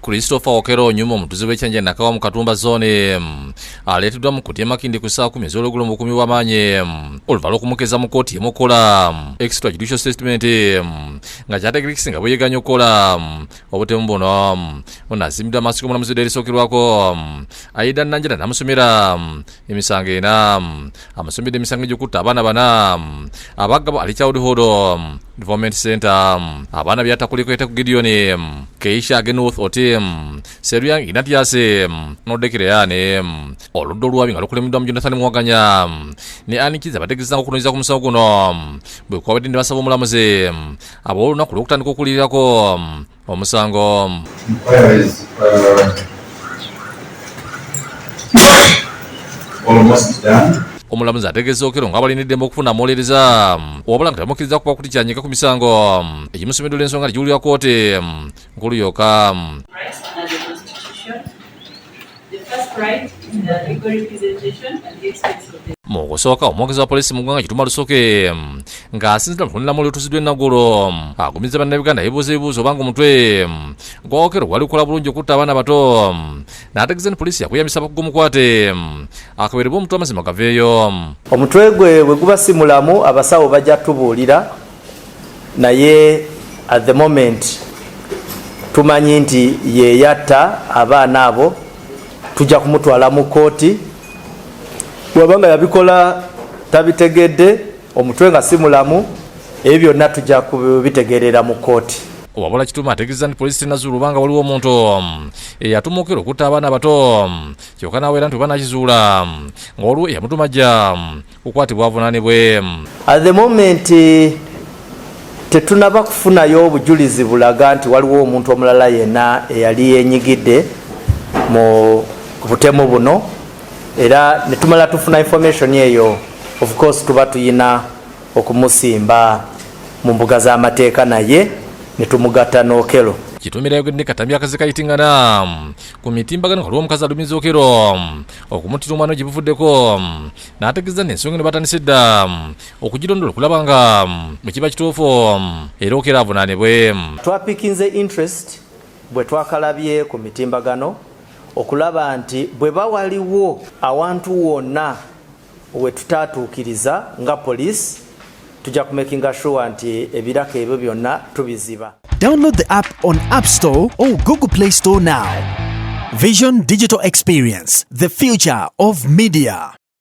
Christopher Okero nyuma omutuzi w'ekyenje nakawa mu Katumba zone aleeteddwa mu kutya Makindye ku ssaawa 10 ez'olweggulo mu 10 w'amaanyi oluvannyuma lw'okumukeza mu kkooti emukola extra judicial statement nga kyategerekese nga bweyeganya okukola obutemu buno onazimiddwa amaaso g'omulamuzi erisookerwako Aida Nanjala n'amusomera emisango ena amusomedde emisango egy'okutta abaana bana abaggabo ali Childhood Development Center abaana byatakuliko ete ku Gideon Keisha Genorth Oti Seruyang Inatiase Nodekereyane oludda olwabi nga lukulemiddwa mu Jonathan Mwaganya ne Anikiza bategeeza okunoonyeza ku musango guno bwe kwabadde ne basaba omulamuzi ab'olunaku lw'okutandika okulirirako omusango. Omulamuzi ategeeza Okero nga balina eddembe okufuna amuwolereza wabula nga tamukkiriza kuba kuti kyanyika ku misango egimusomeddwa ensonga ligiwulira kkooti nkulu yokka. Mu kusooka omwogezi wa poliisi mu ggwanga Kituma Lusoke ng'asinzira mu kulondamu olw'otuziddwa ennaggulu agumizza bannayuganda yeebuuza ebibuuzo obanga omutwe gwa Okero gwali kukola bulungi okutta abaana bato n'ategeeza ne poliisi yakuyambisa bakugumukwate akabeerebwa omutwe amazima gaveeyo. Omutwe gwe bwe guba si mulamu abasawo bajja tubuulira naye at the moment tumanyi nti ye yatta abaana abo tujja kumutwala mu kkooti bw'abanga yabikola tabitegedde omutwe nga si mulamu ebyo byonna tujja kubitegerera mu kkooti. Wabula Kituma ategeeza nti poliisi tenazuula obanga waliwo omuntu eyatuma Okero okutta abaana bato kyokka n'aweera nti oba nakizuula nga waliwo eyamutuma ajja kukwatibwa avunaanibwe. At the moment tetunaba kufunayo obujulizi bulaga nti waliwo omuntu omulala yenna eyali yenyigidde mu butemu buno era netumala tufuna information eyo of course tuba tuyina okumusimba mu mbuga z'amateeka naye netumugatta n'Okero. Kitumira yogedde Katambi akazi kayitingana ku mitimbagano nga omukazi alumiza Okero okumuttira omwana gye buvuddeko n'ategeeza n'ensonga ne batandise dda okugirondola okulaba nga bwe kiba kituufu era Okero avunaanibwe. Twapikinze interest bwe twakalabye ku mitimbagano okulaba nti bwe bawaliwo awantu wonna we tutatuukiriza nga police tujja kumakinga sure nti ebiraka ebyo byonna tubiziba. Download the app on App Store or Google Play Store now. Vision Digital Experience, the future of media.